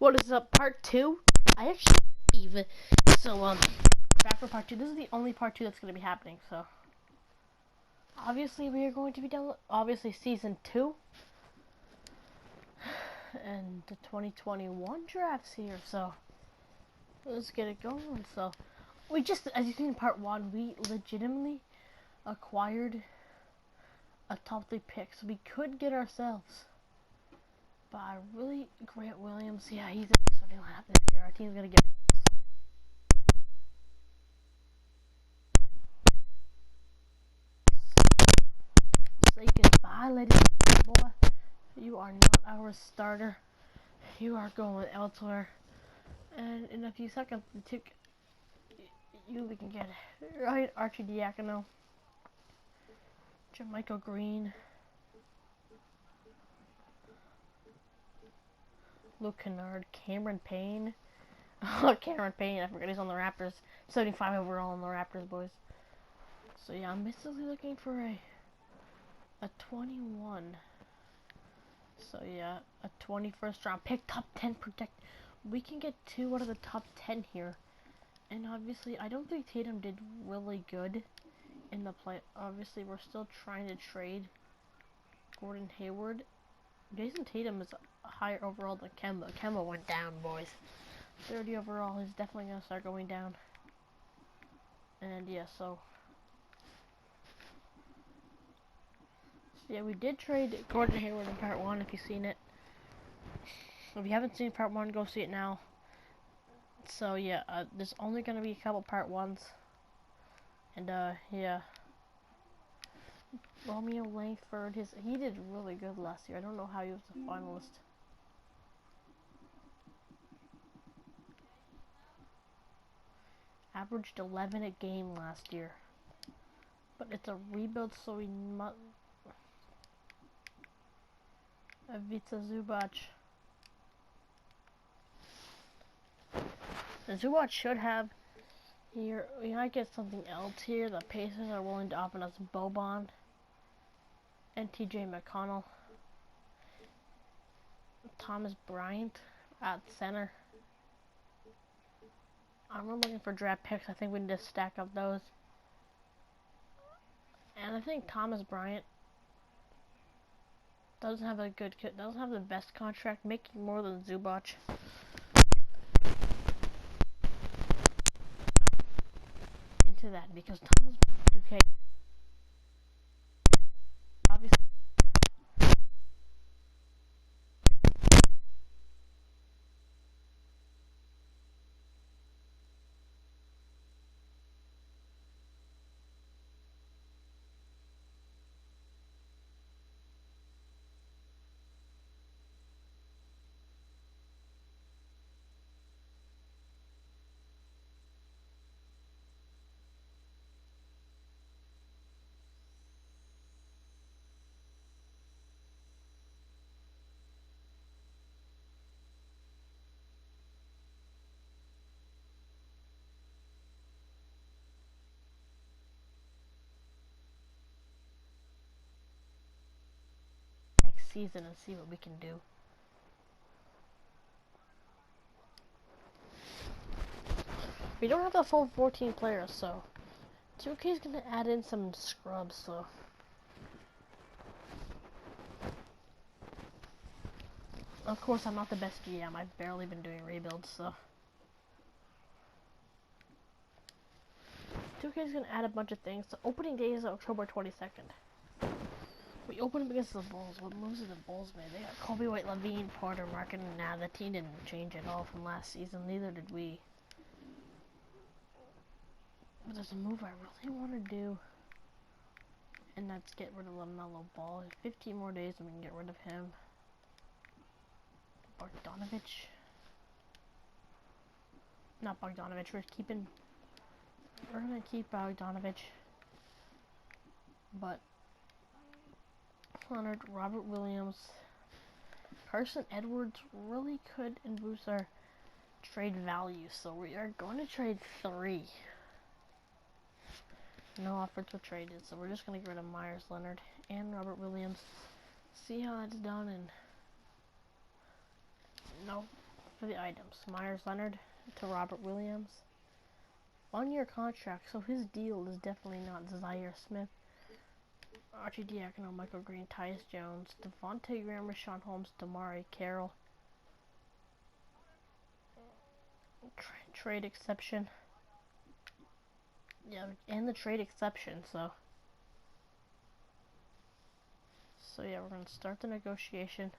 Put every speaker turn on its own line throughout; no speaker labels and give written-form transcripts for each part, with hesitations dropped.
What is up, part 2? I actually even so back for part 2. This is the only part 2 that's gonna be happening, so obviously we are going to be done obviously season 2 and the 2021 drafts here, so let's get it going. So we just, as you seen in part 1, we legitimately acquired a top 3 pick, so we could get ourselves by really Grant Williams. Yeah, he's in the starting lineup this year. Our team's gonna get say goodbye, ladies and gentlemen. Boy, you are not our starter. You are going elsewhere. And in a few seconds, the tick we can get right. Archie Diacono, Jermichael Green, Luke Kennard, Cameron Payne. Oh, Cameron Payne, I forgot he's on the Raptors. 75 overall on the Raptors, boys. So yeah, I'm basically looking for a 21. So yeah, a 21st round pick, top 10 protect. We can get 2 out of the top 10 here. And obviously, I don't think Tatum did really good in the play. Obviously, we're still trying to trade Gordon Hayward. Jason Tatum is higher overall than Kemba. Kemba went down, boys. 30 overall. He's definitely going to start going down. And yeah, so yeah, we did trade Gordon Hayward in part 1, if you've seen it. If you haven't seen part 1, go see it now. So yeah, there's only going to be a couple part 1s. And yeah. Romeo Langford, he did really good last year. I don't know how he was a finalist. Averaged 11 a game last year. But it's a rebuild, so we must... Ivica Zubac. And Zubac should have here. We might get something else here. The Pacers are willing to offer us Boban and TJ McConnell. Thomas Bryant at center. I'm looking for draft picks. I think we need to stack up those. And I think Thomas Bryant doesn't have the best contract, making more than Zubac. Into that because Thomas Bryant 2K obviously. Season and see what we can do. We don't have the full 14 players, so 2K is gonna add in some scrubs. So of course I'm not the best GM. I've barely been doing rebuilds, so 2K is gonna add a bunch of things. The opening day is October 22nd. We open up against the Bulls. What moves did the Bulls made? They got Kobe White, Levine, Porter, Markin. Nah, the team didn't change at all from last season. Neither did we. But there's a move I really want to do, and that's get rid of LaMelo Ball. 15 more days and we can get rid of him. Bogdanovich. Not Bogdanovich. We're gonna keep Bogdanovich. But Leonard, Robert Williams, Carson Edwards really could boost our trade value. So we are going to trade 3. No offers were traded, so we're just going to get rid of Myers, Leonard, and Robert Williams. See how that's done, and no. for the items. Myers Leonard to Robert Williams. 1-year contract, so his deal is definitely not Zaire Smith. Archie Diacono, Michael Green, Tyus Jones, Devontae Graham, Rashawn Holmes, Damari Carroll. Trade exception. Yeah, and the trade exception, so yeah, we're gonna start the negotiation.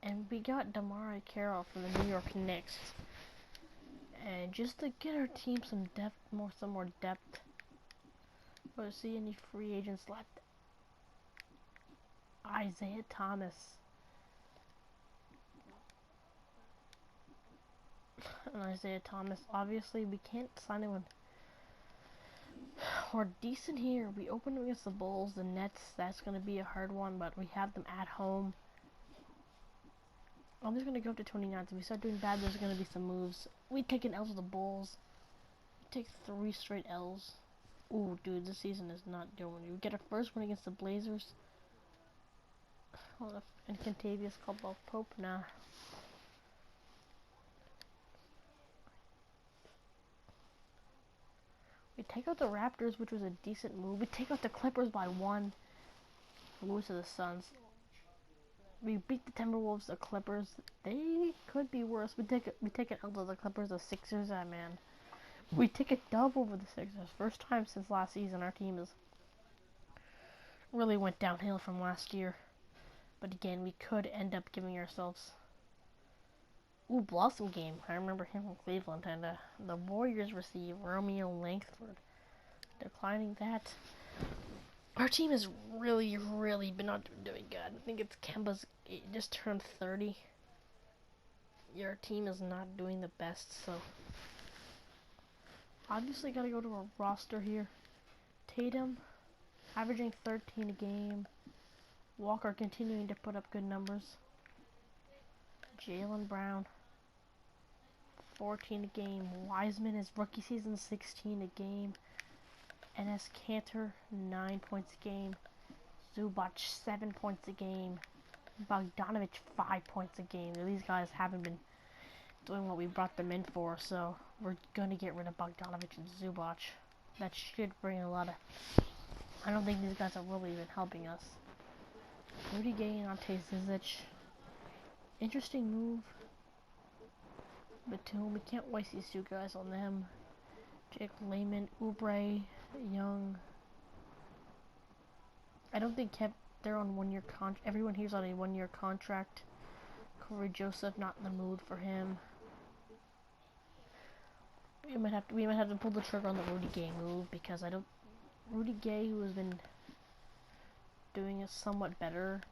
And we got Damari Carroll from the New York Knicks. And just to get our team some depth, some more depth. But see any free agents left? Isaiah Thomas. And Isaiah Thomas, obviously we can't sign anyone. We're decent here. We open against the Bulls, the Nets. That's gonna be a hard one, but we have them at home. I'm just gonna go up to 29. So if we start doing bad, there's gonna be some moves. We take an L to the Bulls. We take 3 straight L's. Ooh, dude, this season is not doing. We get our first win against the Blazers. And Contavious Caldwell Pope, nah. We take out the Raptors, which was a decent move. We take out the Clippers by 1. Lose to the Suns. We beat the Timberwolves, the Clippers. They could be worse. We take an L to the Clippers, the Sixers. Ah, man. We take a dub over the Sixers. First time since last season. Our team is really went downhill from last year. But again, we could end up giving ourselves. Ooh, Blossom game. I remember him from Cleveland. And the Warriors receive Romeo Langford. Declining that. Our team has really been not doing good. I think it's Kemba's just turned 30. Your team is not doing the best, so obviously gotta go to a roster here. Tatum, averaging 13 a game. Walker continuing to put up good numbers. Jaylen Brown, 14 a game. Wiseman is rookie season 16 a game. Enes Kanter, 9 points a game. Zubac, 7 points a game. Bogdanovic, 5 points a game. These guys haven't been doing what we brought them in for, so we're going to get rid of Bogdanovic and Zubac. That should bring a lot of... I don't think these guys are really even helping us. Rudy Gay and Ante Zizic. Interesting move. Batum, we can't waste these 2 guys on them. Jake Layman, Oubre, Young. I don't think they're on 1-year contract. Everyone here's on a 1-year contract. Corey Joseph, not in the mood for him. We might have to pull the trigger on the Rudy Gay move because Rudy Gay, who has been doing it somewhat better.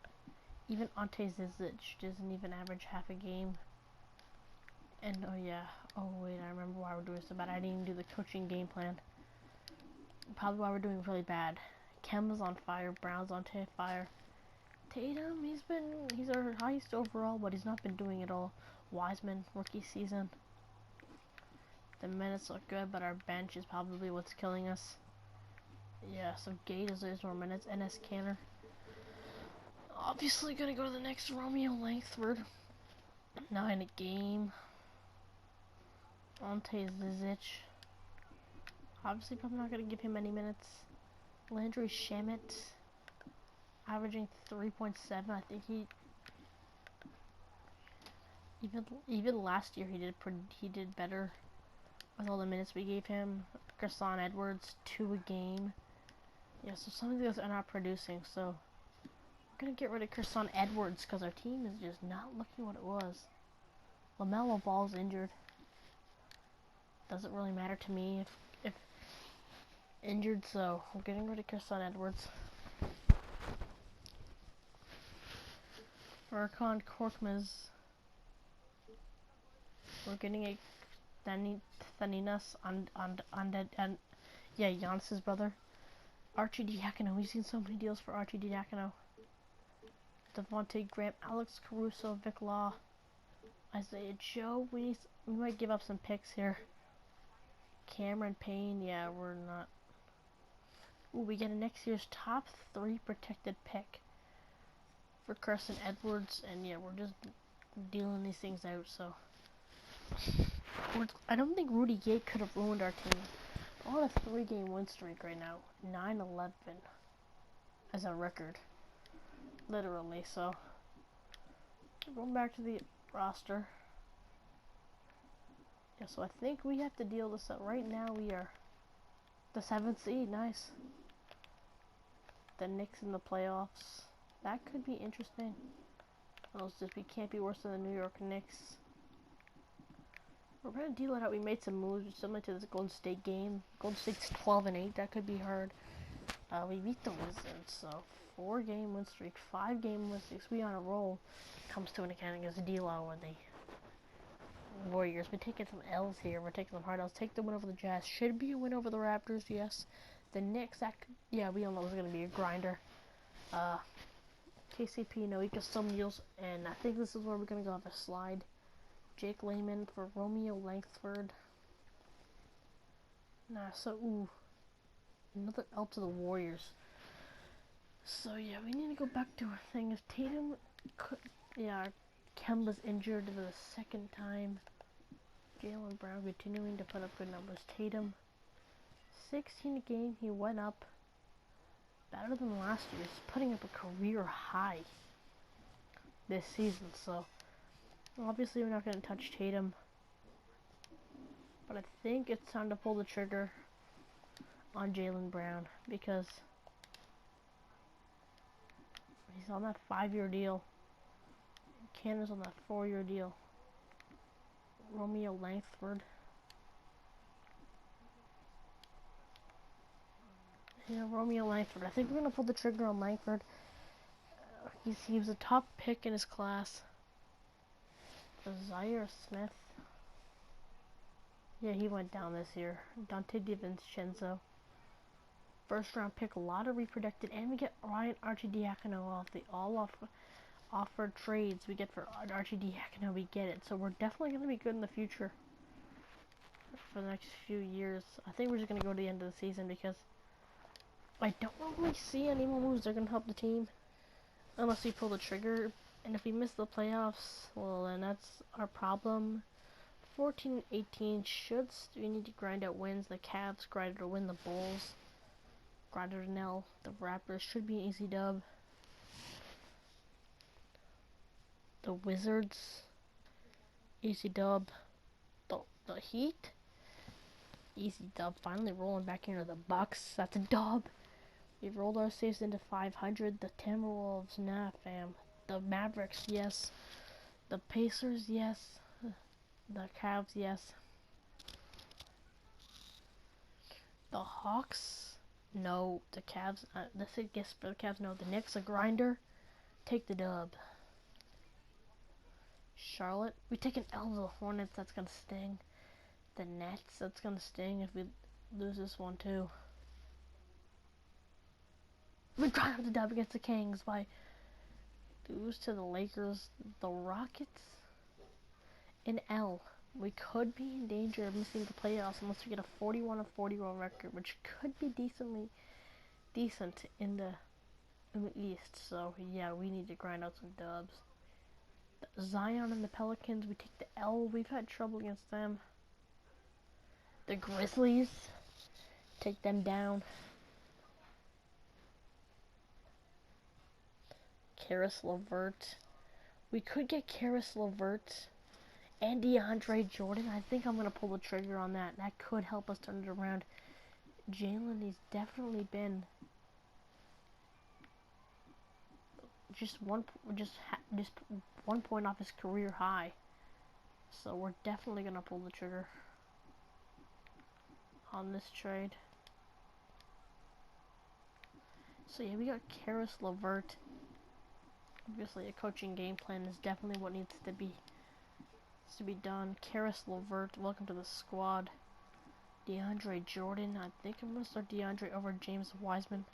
Even Ante Zizic doesn't even average half a game. And oh wait, I remember why we're doing so bad. I didn't even do the coaching game plan. Probably why we're doing really bad. Kemba's on fire, Brown's on fire. Tatum, he's our highest overall, but he's not been doing it all. Wiseman, rookie season. The minutes look good, but our bench is probably what's killing us. Yeah, so Gay deserves more minutes. Enes Kanter. Obviously gonna go to the next Romeo Langford. 9 a game. Ante Zizic. Obviously probably not gonna give him any minutes. Landry Shamet. Averaging 3.7. I think he even last year he did better with all the minutes we gave him. Garson Edwards, 2 a game. Yeah, so some of these are not producing, so we're gonna get rid of Garson Edwards because our team is just not looking what it was. LaMelo Ball's injured. Doesn't really matter to me if injured, so we're getting rid of Garson Edwards. Furkan Korkmaz. We're getting a Thaninas and yeah, Giannis's brother. Archie Diacono. We've seen so many deals for Archie Diacono. Devontae Graham, Alex Caruso, Vic Law, Isaiah Joe. We might give up some picks here. Cameron Payne. Yeah, we're not. Ooh, we get a next year's top 3 protected pick for Carson Edwards, and yeah, we're just dealing these things out. So I don't think Rudy Gay could have ruined our team. We're on a 3-game win streak right now, 9-11 as a record, literally. So going back to the roster. Yeah, so I think we have to deal this out. Right now we are the 7th seed. Nice. The Knicks in the playoffs. That could be interesting. We can't be worse than the New York Knicks. We're gonna deal it out. We made some moves similar to this Golden State game. Golden State's 12-8. That could be hard. We beat the Wizards, so 4-game win streak, 5-game win streaks. We on a roll. Comes to an account against D-Lo and the Warriors. We're taking some L's here. We're taking some hard L's. Take the win over the Jazz. Should be a win over the Raptors. Yes. The Knicks. Yeah, we all know it's gonna be a grinder. KCP, no, Ika Sumniels, and I think this is where we're gonna go off a slide. Jake Layman for Romeo Langford. Another L to the Warriors. So yeah, we need to go back to our thing. If Tatum, Kemba's injured for the 2nd time. Jaylen Brown continuing to put up good numbers. Tatum, 16 a game. He went up. Better than last year. He's putting up a career high this season. So obviously we're not going to touch Tatum. But I think it's time to pull the trigger on Jaylen Brown because he's on that 5-year deal. Canada's on that 4-year deal. Romeo Langford. Yeah, Romeo Langford. I think we're going to pull the trigger on Langford. He was a top pick in his class. Zaire Smith. Yeah, he went down this year. Dante DiVincenzo. 1st round pick, lottery predicted, and we get Ryan Arcidiacono off the offered trades we get for Arcidiacono. We get it, so we're definitely going to be good in the future for the next few years. I think we're just going to go to the end of the season because I don't really see any more moves that are going to help the team unless we pull the trigger. And if we miss the playoffs, well, then that's our problem. 14-18 we need to grind out wins. The Cavs grinded to win. The Bulls grinded to nil. The Raptors should be an easy dub. The Wizards, easy dub. The Heat, easy dub. Finally rolling back into the Bucks. That's a dub. We rolled our saves into 500. The Timberwolves, nah, fam. The Mavericks, yes. The Pacers, yes. The Cavs, yes. The Hawks, no. The Cavs, that's a guess for the Cavs, no. The Knicks, a grinder. Take the dub. Charlotte, we take an L to the Hornets, that's gonna sting. The Nets, that's gonna sting if we lose this one too. We grind out the dub against the Kings by lose to the Lakers. The Rockets, an L. We could be in danger of missing the playoffs unless we get a 41-41 record, which could be decent in the East. So yeah, we need to grind out some dubs. Zion and the Pelicans, we take the L. We've had trouble against them. The Grizzlies, take them down. Karis LeVert. We could get Karis LeVert and DeAndre Jordan. I think I'm going to pull the trigger on that. That could help us turn it around. Jalen, he's definitely been just one point off his career high. So we're definitely going to pull the trigger on this trade. So yeah, we got Karis LeVert. Obviously, a coaching game plan is definitely what needs to be done. Karis LeVert, welcome to the squad. DeAndre Jordan, I think I'm gonna start DeAndre over James Wiseman.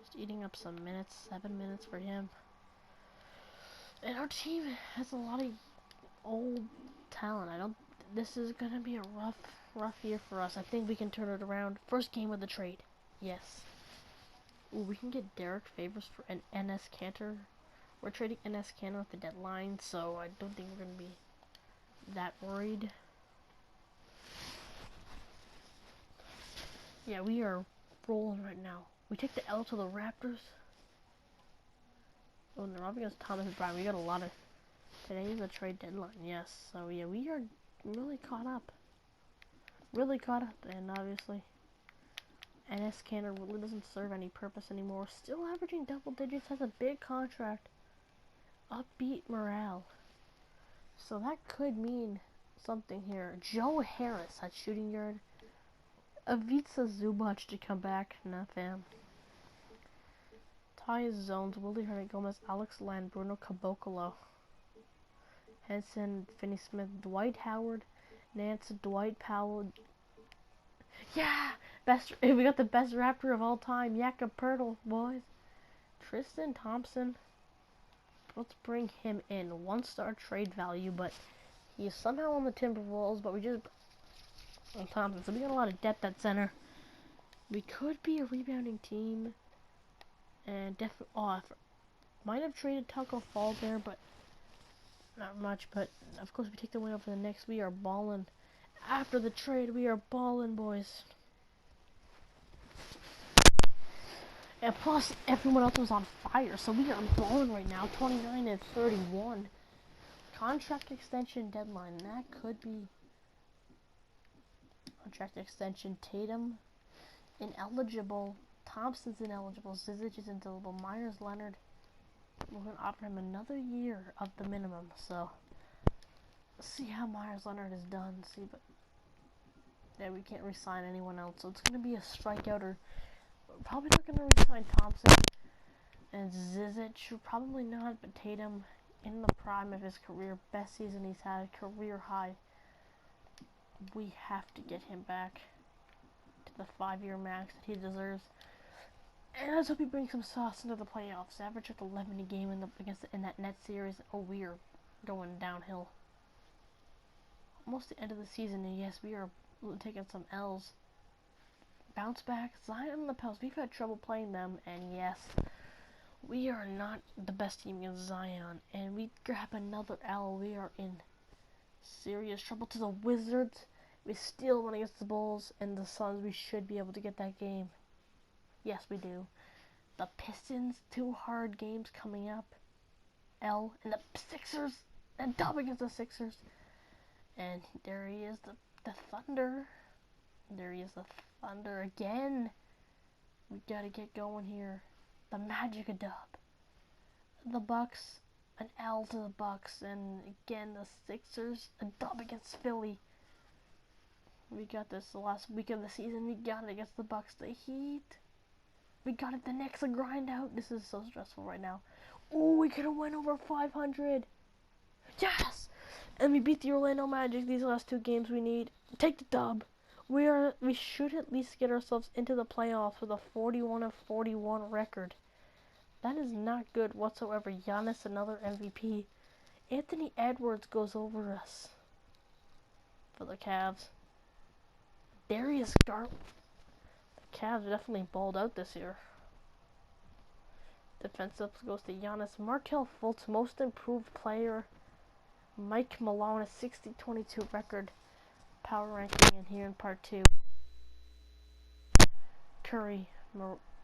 Just eating up some minutes, 7 minutes for him. And our team has a lot of old talent. This is gonna be a rough year for us. I think we can turn it around. First game of the trade, yes. Ooh, we can get Derek Favors for an NS Cantor We're trading NS Cannon at the deadline, so I don't think we're gonna be that worried. Yeah, we are rolling right now. We take the L to the Raptors. Oh, they're up against Thomas and Brown. We got a lot of... Today is a trade deadline, yes. So, yeah, we are really caught up. Really caught up, and obviously... NS Cannon really doesn't serve any purpose anymore. Still averaging double digits, has a big contract. Upbeat morale. So that could mean something here. Joe Harris at shooting guard. Ivica Zubac to come back. Nah, fam. Tyus Zones, Willie Hernandez Gomez, Alex Land, Bruno Caboclo, Henson, Finney Smith, Dwight Howard, Nance, Dwight Powell. Yeah! We got the best Raptor of all time, Jakob Poeltl, boys. Tristan Thompson. Let's bring him in. 1-star trade value, but he's somehow on the Timberwolves, but we just... Thompson, so we got a lot of depth at center. We could be a rebounding team. And definitely off. Might have traded Taco Fall there, but not much. But of course, we take the win over the Knicks. We are balling. After the trade, we are balling, boys. And plus, everyone else was on fire, so we are balling right now. 29 and 31. Contract extension deadline. That could be contract extension. Tatum ineligible. Thompson's ineligible. Zizic is ineligible. Myers Leonard. We're going to offer him another year of the minimum. So, let's see how Myers Leonard is done. See, but yeah, we can't re-sign anyone else. So it's going to be a strikeout, or we're probably not going to re-sign Thompson and Zizic. Probably not, but Tatum in the prime of his career, best season he's had, career high. We have to get him back to the 5-year max that he deserves. And let's hope he brings some sauce into the playoffs. Average like 11 a game in that net series. Oh, we are going downhill. Almost the end of the season, and yes, we are taking some L's. Bounce back. Zion and the Pels. We've had trouble playing them, and yes, we are not the best team against Zion. And we grab another L. We are in serious trouble. To the Wizards. We still won against the Bulls and the Suns. We should be able to get that game. Yes, we do. The Pistons, 2 hard games coming up. L. And the Sixers, a dub against the Sixers. And there he is, the Thunder. There he is, the Thunder again. We gotta get going here. The Magic, a dub. The Bucks, an L to the Bucks. And again, the Sixers, a dub against Philly. We got this the last week of the season. We got it against the Bucks. The Heat. We got it the Knicks, a grind out. This is so stressful right now. Oh, we could have went over 500. Yes! And we beat the Orlando Magic these last 2 games. We need take the dub. We should at least get ourselves into the playoffs with a 41-41 record. That is not good whatsoever. Giannis, another MVP. Anthony Edwards goes over us for the Cavs. Darius Garland. Cavs definitely balled out this year. Defensive goes to Giannis. Markelle Fultz, most improved player. Mike Malone, a 60-22 record. Power ranking in here in part 2. Curry.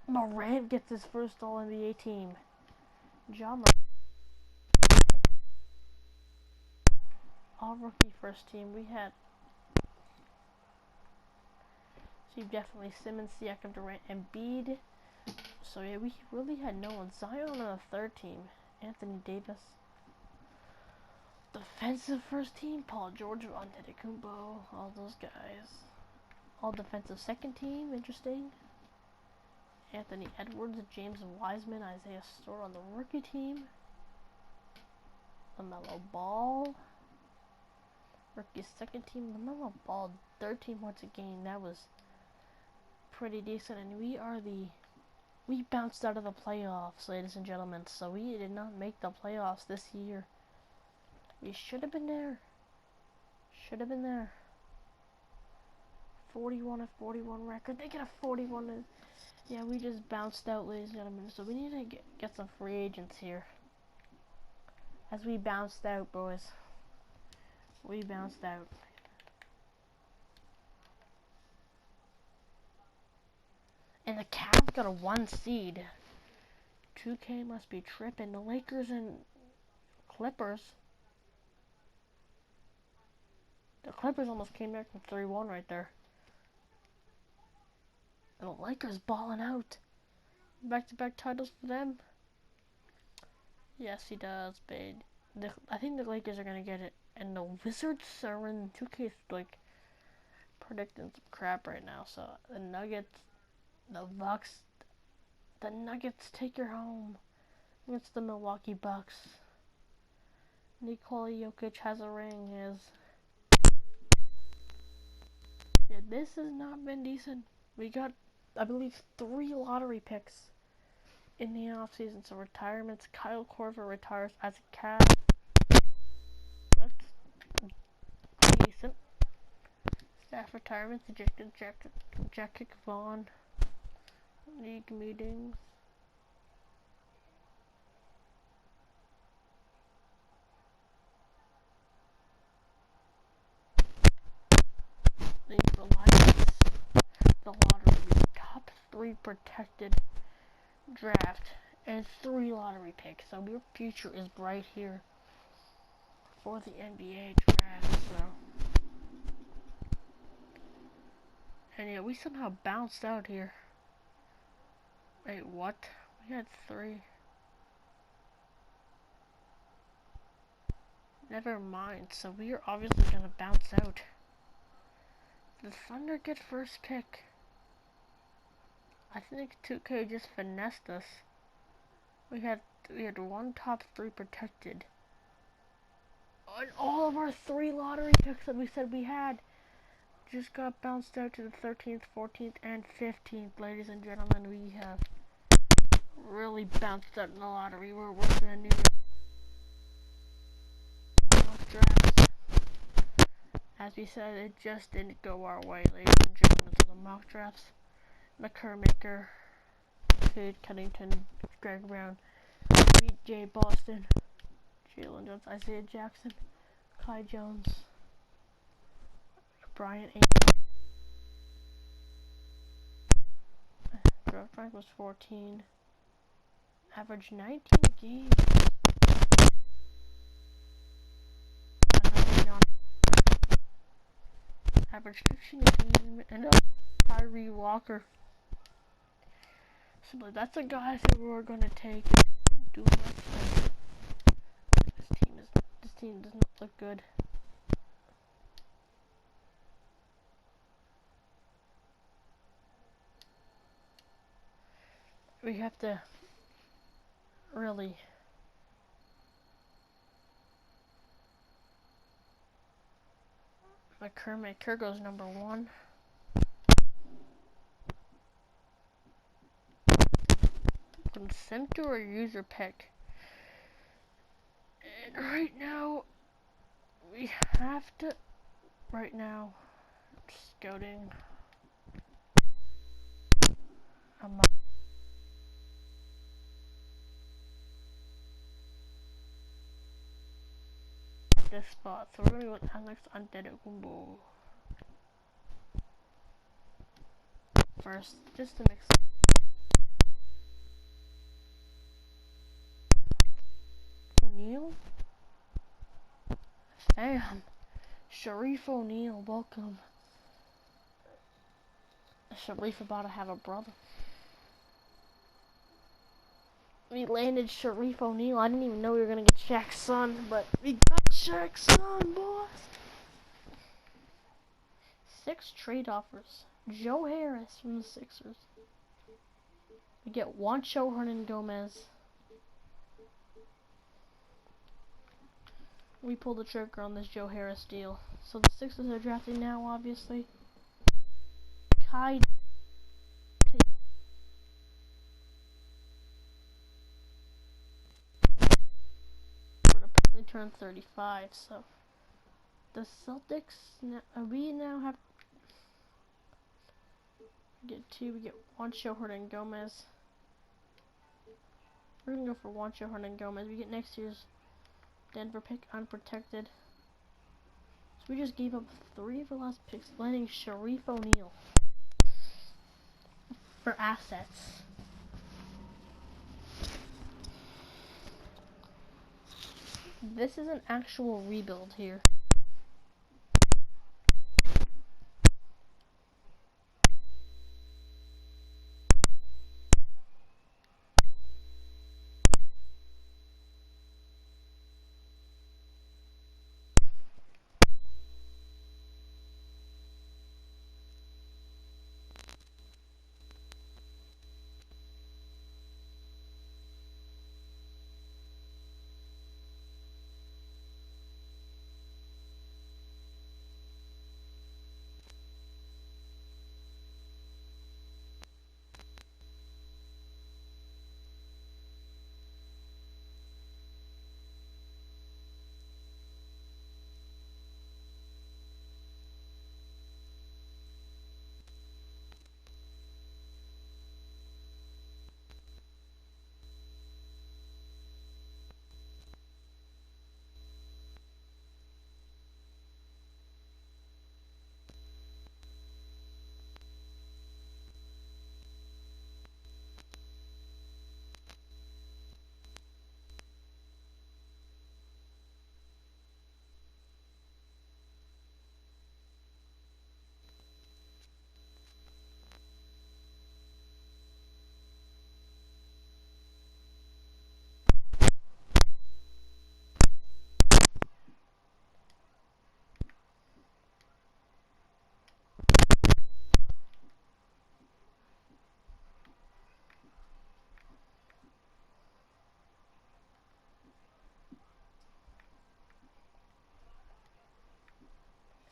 Morant gets his first All-NBA team. John Morant. All-rookie first team. We had... So definitely Simmons, Siakam, Durant, and Embiid. So yeah, we really had no one. Zion on the 3rd team. Anthony Davis. Defensive first team. Paul George, Antetokounmpo, all those guys. All defensive 2nd team. Interesting. Anthony Edwards, James Wiseman, Isaiah Stewart on the rookie team. LaMelo Ball. Rookie 2nd team. LaMelo Ball, 13 points a game. That was pretty decent, and we bounced out of the playoffs, ladies and gentlemen, so we did not make the playoffs this year. We should have been there. 41-41 record. They get a 41. Yeah, we just bounced out, ladies and gentlemen, so we need to get some free agents here. as we bounced out, boys. We bounced out. And the Cavs got a 1 seed. 2K must be tripping. The Lakers and Clippers. The Clippers almost came back from 3-1 right there. And the Lakers balling out. Back-to-back titles for them. Yes, he does, babe. I think the Lakers are gonna get it. And the Wizards are in 2K, like, predicting some crap right now. So, the Nuggets, the Bucks, the Nuggets take her home against the Milwaukee Bucks. Nikola Jokic has a ring. Yeah, this has not been decent. We got, I believe, 3 lottery picks in the offseason. So retirements. Kyle Korver retires as a Cat. That's decent. Staff retirements. Ejected Jack Vaughn. League meetings. League Alliance. The lottery. Top 3 protected draft. And 3 lottery picks. So your future is bright here for the NBA draft. So. And yeah, we somehow bounced out here. Wait, what? We had 3. Never mind. So we are obviously gonna bounce out. The Thunder get first pick. I think 2K just finessed us. We had 1 top 3 protected. And all of our 3 lottery picks that we said we had just got bounced out to the 13th, 14th, and 15th. Ladies and gentlemen, we have really bounced out in the lottery. We're working a new drafts. As we said, it just didn't go our way, ladies and gentlemen. So the mock drafts: McCurmaker, Cade Cunningham, Greg Brown, J. Boston, Jalen Jones, Isaiah Jackson, Kai Jones, Brian A. Draft rank was 14. Average 19 games. Average 15 games. And Tyree Walker. So that's a guy that we're gonna take. Do much. This team does not look good. We have to really McCurmaker goes number 1. Consent or user pick. And right now we have to scouting this spot. So we're gonna go with Alex Antetokounmpo first, just to mix. O'Neal? Damn. Sharif O'Neal, welcome. Sharif about to have a brother. We landed Sharif O'Neal. I didn't even know we were gonna get Shaq's son, but we got Shaq's son, boys. 6 trade offers. Joe Harris from the Sixers. We get Juancho Hernangomez. We pulled the trigger on this Joe Harris deal. So the Sixers are drafting now, obviously. Kai turned 35, so the Celtics, we now have we get Juancho Hernangomez. We're gonna go for Juancho Hernangomez. We get next year's Denver pick unprotected. So we just gave up 3 of our last picks, landing Sharif O'Neal for assets. This is an actual rebuild here.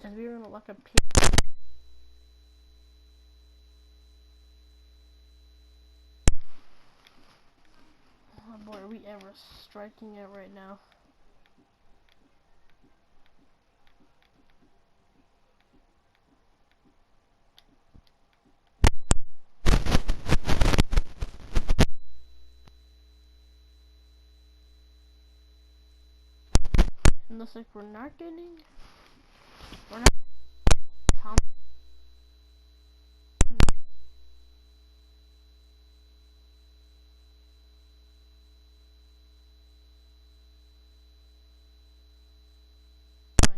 And we were gonna look up. Oh boy, are we ever striking it right now? It looks like we're not getting. We're not.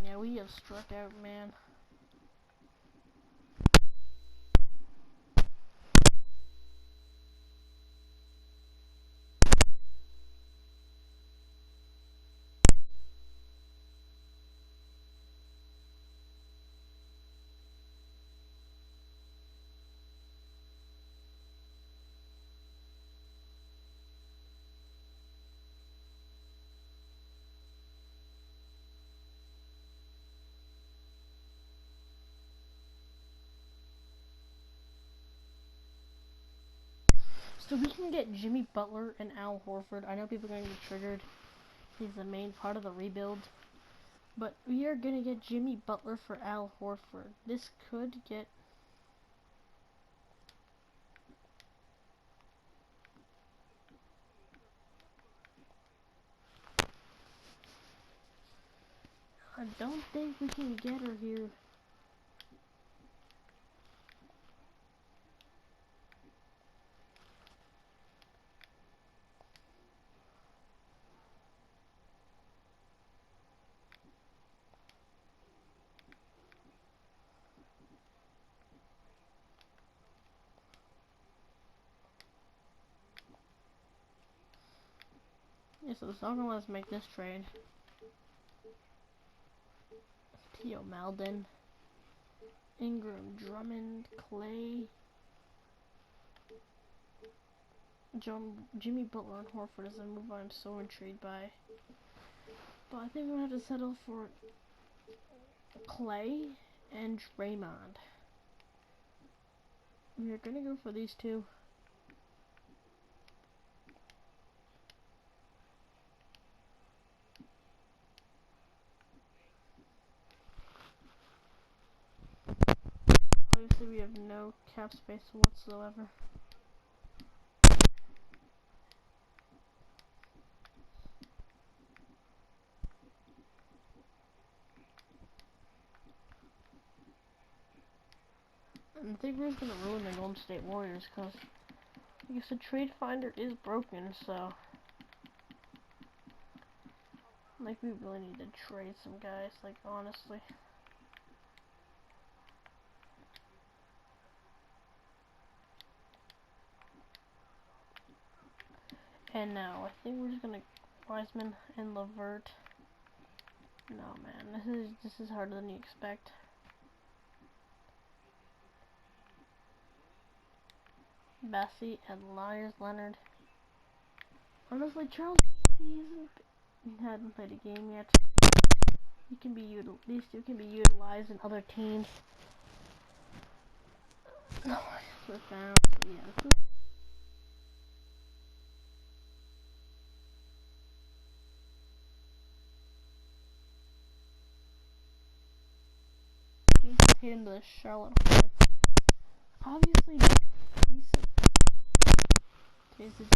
Yeah, we have struck out, man. So we can get Jimmy Butler and Al Horford. I know people are going to be triggered. He's the main part of the rebuild. But we are going to get Jimmy Butler for Al Horford. This could get... I don't think we can get her here. Yeah, so it's not gonna let us make this trade. Theo Maldon, Ingram, Drummond, Clay, Jimmy Butler and Horford is a move I'm so intrigued by. But I think we're gonna have to settle for Clay and Draymond. We're gonna go for these two. Obviously we have no cap space whatsoever. And I think we're gonna ruin the Golden State Warriors because, like I said, Trade Finder is broken, so like we really need to trade some guys, like honestly. And now I think we're just gonna Wiseman and Levert. No man, this is harder than you expect. Bessie and Lyers Leonard. Honestly, Charles he hadn't played a game yet. He can be these two can be utilized in other teams. No, we're found. Yeah, Jason Tatum to the Charlotte Hornets. Obviously, decent. Jason.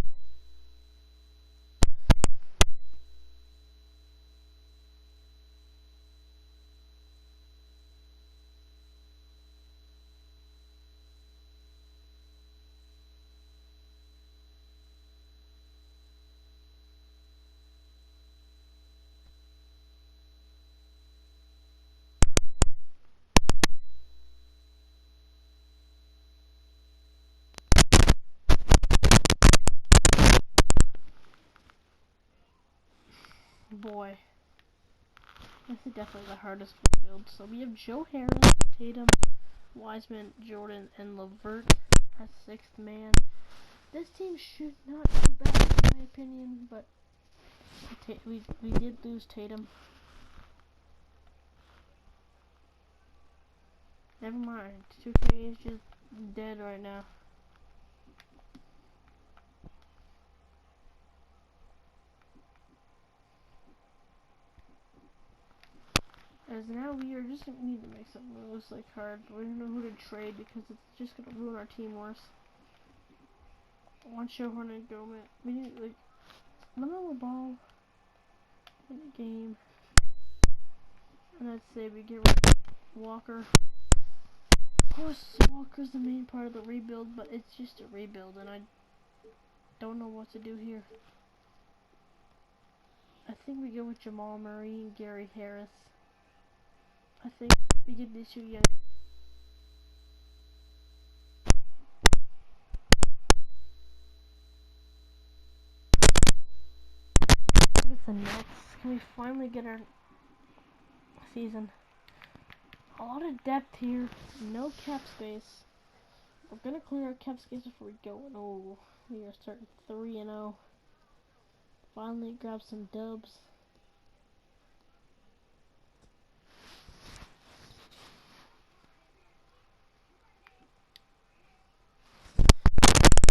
Boy, this is definitely the hardest build. So we have Joe Harris, Tatum, Wiseman, Jordan, and Levert as sixth man. This team should not do bad in my opinion, but we did lose Tatum. Never mind, 2K is just dead right now. As now we are just gonna need to make some moves like hard, but we don't know who to trade because it's just gonna ruin our team worse. One show Hornet Gomez. We need like another ball in the game. And I'd say we get rid of Walker. Of course Walker's the main part of the rebuild, but it's just a rebuild and I don't know what to do here. I think we go with Jamal Murray and Gary Harris. I think we get these two young. It's the Nets. Can we finally get our season? A lot of depth here. No cap space. We're gonna clear our cap space before we go. Oh, we are starting 3-0. Finally grab some dubs.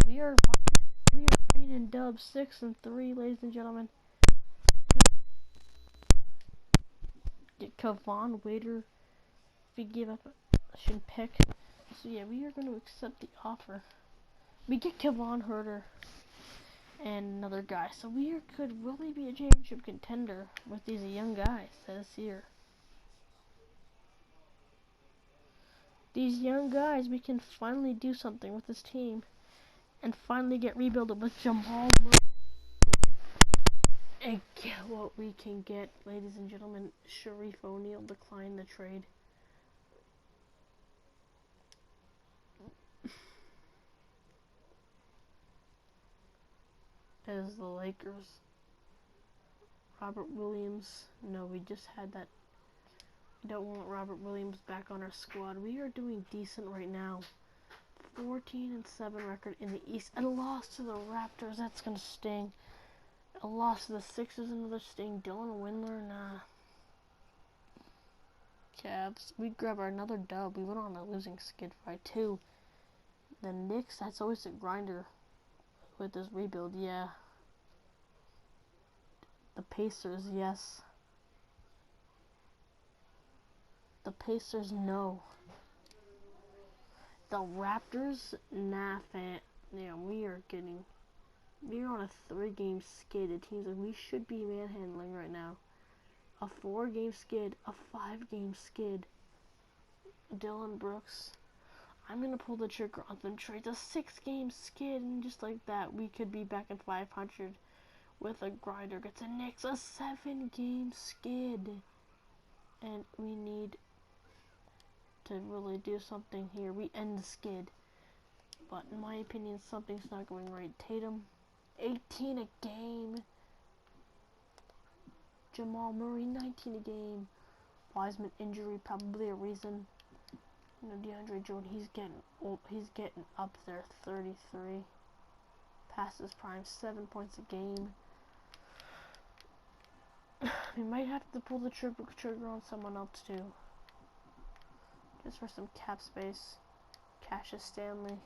We are in dubs 6-3, ladies and gentlemen. Get Kevon Waiter. If we give up a shouldn't pick. So yeah, we are going to accept the offer. We get Kevon Herter and another guy. So we could really be a championship contender with these young guys this year. These young guys, we can finally do something with this team and finally get rebuilt with Jamal Murray. And get what we can get, ladies and gentlemen. Sharif O'Neal declined the trade. As the Lakers. Robert Williams. No, we just had that. We don't want Robert Williams back on our squad. We are doing decent right now. 14-7 record in the East. And a loss to the Raptors. That's gonna sting. A loss to the Sixers. Another sting. Dylan Windler. Nah. Cavs. We grab another dub. We went on a losing skid fight too. The Knicks. That's always a grinder with this rebuild. Yeah. The Pacers, yes. The Pacers, no. The Raptors, nah, fam. Yeah, we are on a 3-game skid. It seems like we should be manhandling right now. A 4-game skid, a 5-game skid. Dylan Brooks. I'm gonna pull the trigger on them trades. A 6-game skid, and just like that, we could be back in 500 with a grinder. Gets a Knicks, a 7-game skid, and we need to really do something here. We end the skid, but in my opinion, something's not going right. Tatum, 18 a game. Jamal Murray, 19 a game. Wiseman injury, probably a reason. You know, DeAndre Jordan, he's getting old. He's getting up there, 33. Past his prime, 7 points a game. We might have to pull the trigger on someone else too. Just for some cap space. Cassius Stanley,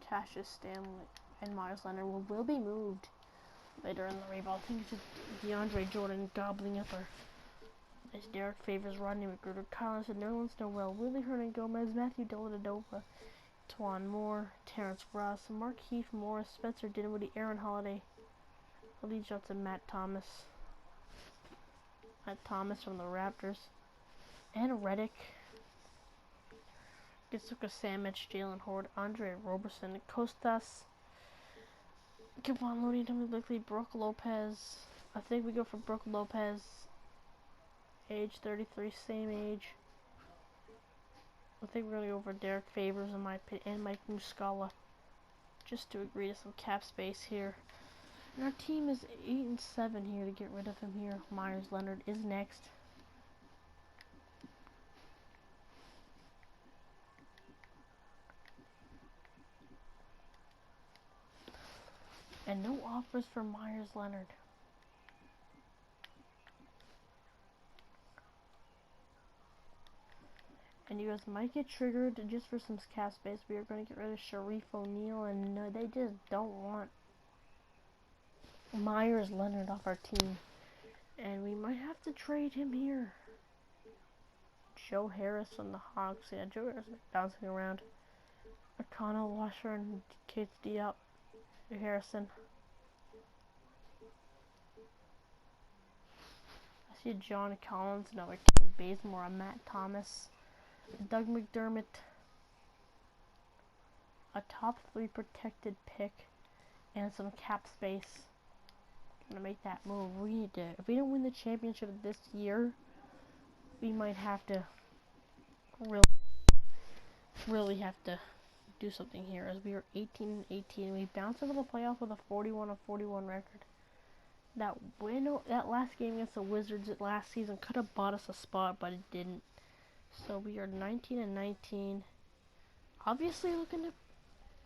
Cassius Stanley, and Myers Leonard will be moved later in the rebuild. I think it's just DeAndre Jordan gobbling up our. As Derek Favors, Rodney McGruder, Collins, and Nerlens Noel, Willie Hernan Gomez, Matthew Dellavedova, Twan Moore, Terrence Ross, Markieff Morris, Spencer Dinwiddie, Aaron Holiday, Lee Johnson, Matt Thomas from the Raptors, and Redick, Gitsuka Samic, Jalen Horde, Andre Roberson, Kostas, Kevon Looney, Tommy Blakely, Brooke Lopez. I think we go for Brooke Lopez. Age 33, same age. I think we're gonna go for Derek Favors and Mike Muscala, just to agree to some cap space here. And our team is 8-7 here to get rid of him here. Myers Leonard is next. And no offers for Myers Leonard. And you guys might get triggered just for some cap space. We are going to get rid of Sharif O'Neal, and no, they just don't want Myers Leonard off our team. And we might have to trade him here. Joe Harris on the Hawks. Yeah, Joe Harris is bouncing around. O'Connell, Washer, and Kate Diop. Harrison. I see John Collins, another Ken Bazemore, Matt Thomas. Doug McDermott, a top 3 protected pick, and some cap space. I'm gonna make that move. We need to. If we don't win the championship this year, we might have to really have to do something here. As we are 18-18, we bounced into the playoff with a 41-41 record. That last game against the Wizards last season could have bought us a spot, but it didn't. So we are 19-19. Obviously, looking to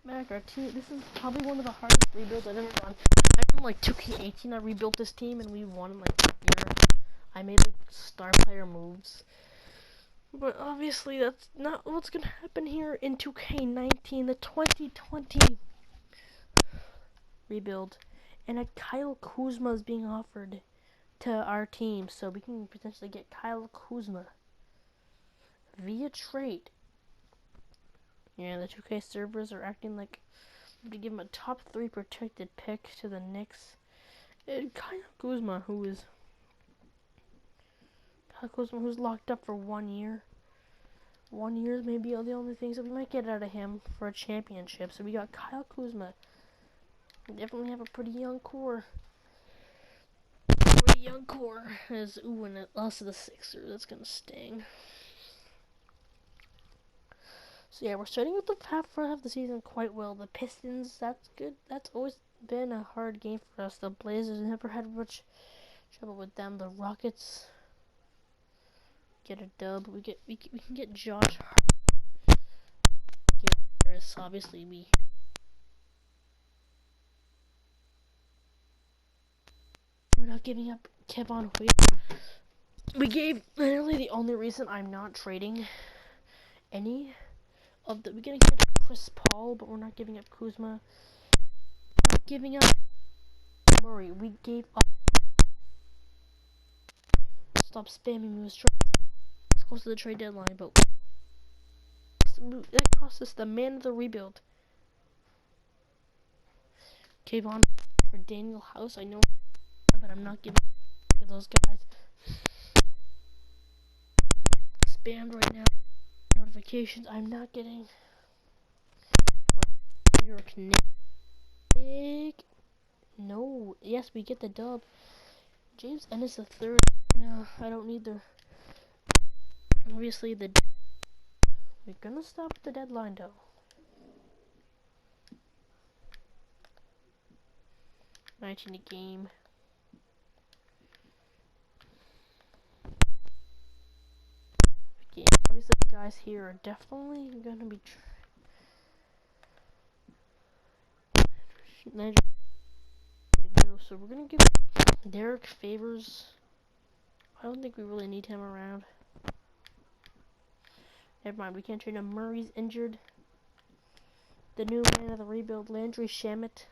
back our team. This is probably one of the hardest rebuilds I've ever done. I from like 2K18, I rebuilt this team and we won like a year. I made like star player moves. But obviously, that's not what's gonna happen here in 2K19, the 2020 rebuild. And a Kyle Kuzma is being offered to our team, so we can potentially get Kyle Kuzma via trade. Yeah, the 2K servers are acting like to give him a top 3 protected pick to the Knicks. And Kyle Kuzma, who's locked up for 1 year. 1 year may be the only things that we might get out of him for a championship. So we got Kyle Kuzma. We definitely have a pretty young core. As and it lost to the Sixers. That's gonna sting. So yeah, we're starting with the front half of the season quite well. The Pistons, that's good. That's always been a hard game for us. The Blazers never had much trouble with them. The Rockets get a dub. We can get Josh Hart. Get Harris. Obviously, we're not giving up Kevon Huerter. We gave literally the only reason I'm not trading any of the. We're gonna get Chris Paul, but we're not giving up Kuzma. We're not giving up Murray. We gave up. Stop spamming me with trades. It's close to the trade deadline, but that cost us the man of the rebuild. Kayvon for Daniel House. I know, but I'm not giving those guys. Spammed right now. Notification. notifications. I'm not getting New York Knicks. No. Yes, we get the dub. James Ennis the third. No, I don't need the. Obviously, we're gonna stop at the deadline though. 19 a game. Okay, obviously, the guys here are definitely gonna be. So we're gonna give Derek Favors. I don't think we really need him around. Never mind, we can't trade him. Murray's injured. The new man of the rebuild, Landry Shamet.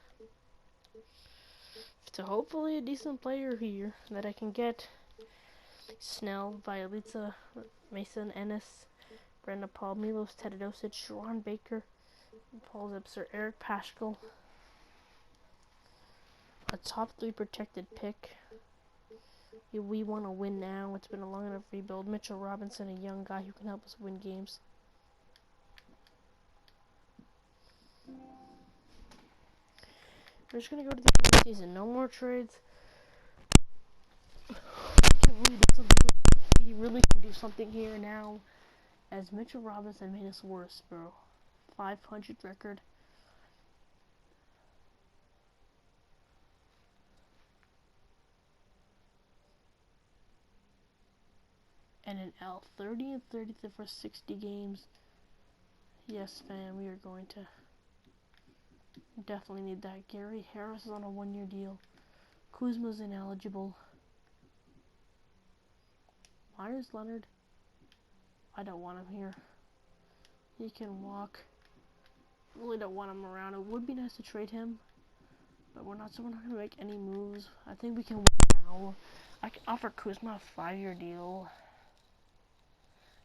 So hopefully a decent player here that I can get. Snell, Violeta, Mason Ennis, Brenda Paul, Milos Tedosic, Sharon Baker, Paul Zipser, Eric Paschal. A top 3 protected pick. We want to win now. It's been a long enough rebuild. Mitchell Robinson, a young guy who can help us win games. We're just going to go to the end of the season. No more trades. He really can do something here now. As Mitchell Robinson made us worse, bro. 500 record. And an L. 30 and 30 the first 60 games. Yes, fam, we are going to definitely need that. Gary Harris is on a 1-year deal. Kuzma's ineligible. Myers Leonard. I don't want him here. He can walk. Really don't want him around. It would be nice to trade him, but we're not going to make any moves. I think we can win now. I can offer Kuzma a 5-year deal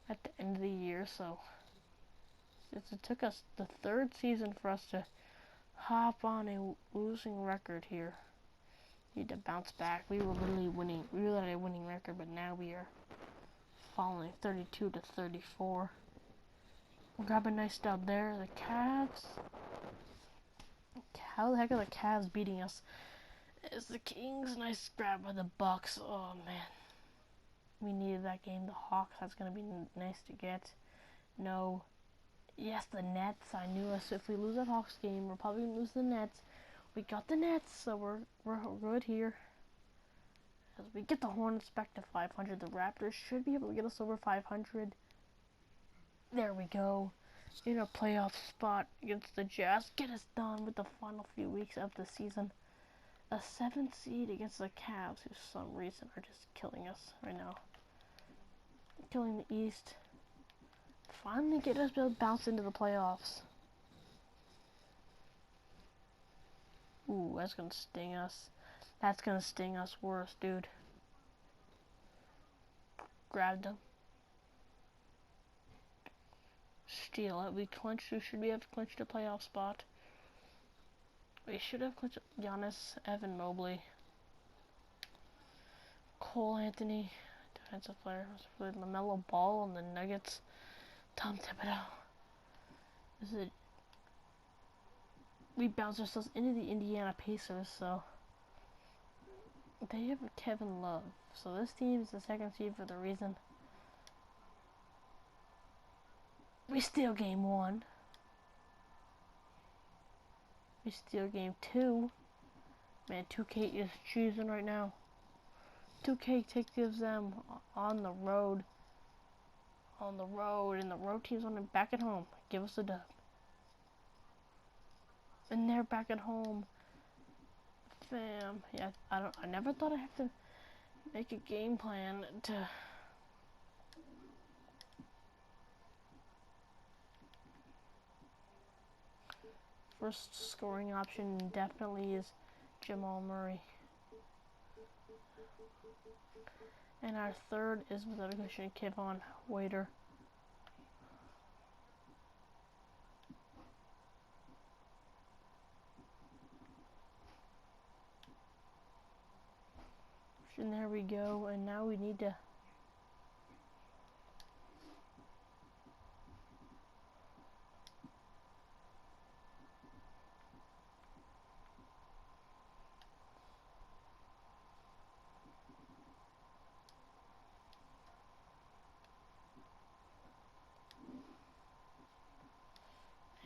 at the end of the year, so it took us the 3rd season for us to hop on a losing record here. Need to bounce back. We were literally winning. We were at a winning record, but now we are falling 32 to 34. We'll grab a nice dub there. The Cavs. How the heck are the Cavs beating us? It's the Kings. Nice grab by the Bucks. Oh man, we needed that game. The Hawks. That's gonna be nice to get. No. Yes, the Nets. I knew us. If we lose that Hawks game, we're probably gonna lose the Nets. We got the Nets, so we're good here. As we get the Hornets back to 500, the Raptors should be able to get us over 500. There we go. In a playoff spot against the Jazz. Get us done with the final few weeks of the season. A 7th seed against the Cavs, who for some reason are just killing us right now. Killing the East. Finally get us to bounce into the playoffs. Ooh, that's gonna sting us. That's gonna sting us worse, dude. Grabbed him. Steal it. We clinched. We should be able to clinch the playoff spot. We should have clinched Giannis, Evan Mobley, Cole Anthony, defensive player. LaMelo Ball on the Nuggets. Tom Thibodeau. We bounced ourselves into the Indiana Pacers, so they have Kevin Love. So this team is the 2nd seed for the reason. We steal game 1. We steal game 2. Man, 2K is choosing right now. 2K gives them on the road. And the road team's on it back at home. Give us a dub. And they're back at home. Fam. Yeah, I never thought I'd have to make a game plan to first scoring option definitely is Jamal Murray. And our 3rd is without a question Kevon Waiter. And there we go. And now we need to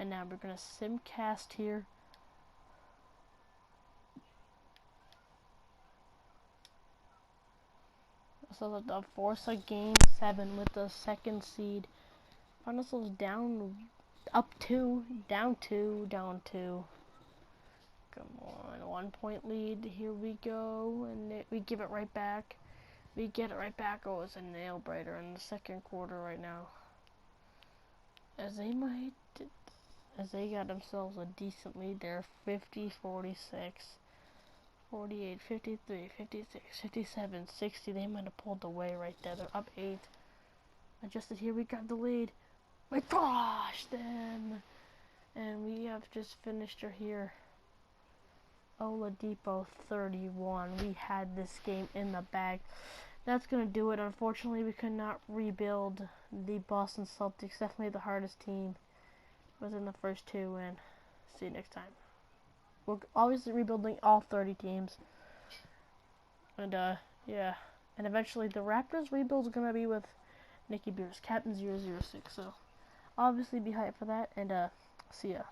And now we're gonna simcast here. So the Forza Game 7 with the second seed. Find ourselves down, up 2, down 2, down 2. Come on, 1 point lead. Here we go, and we give it right back. We get it right back. Oh, it's a nail biter in the second quarter right now. As they got themselves a decent lead there. 50, 46, 48, 53, 56, 57, 60. They might have pulled away right there. They're up 8. Adjusted here. We got the lead. We crushed them. And we have just finished her here. Oladipo 31. We had this game in the bag. That's going to do it. Unfortunately, we could not rebuild the Boston Celtics. Definitely the hardest team. Was in the first 2, and see you next time. We're obviously rebuilding all 30 teams. And, yeah. And eventually the Raptors rebuild is going to be with Nikki Beers, Captain 006. So, obviously be hyped for that, and, see ya.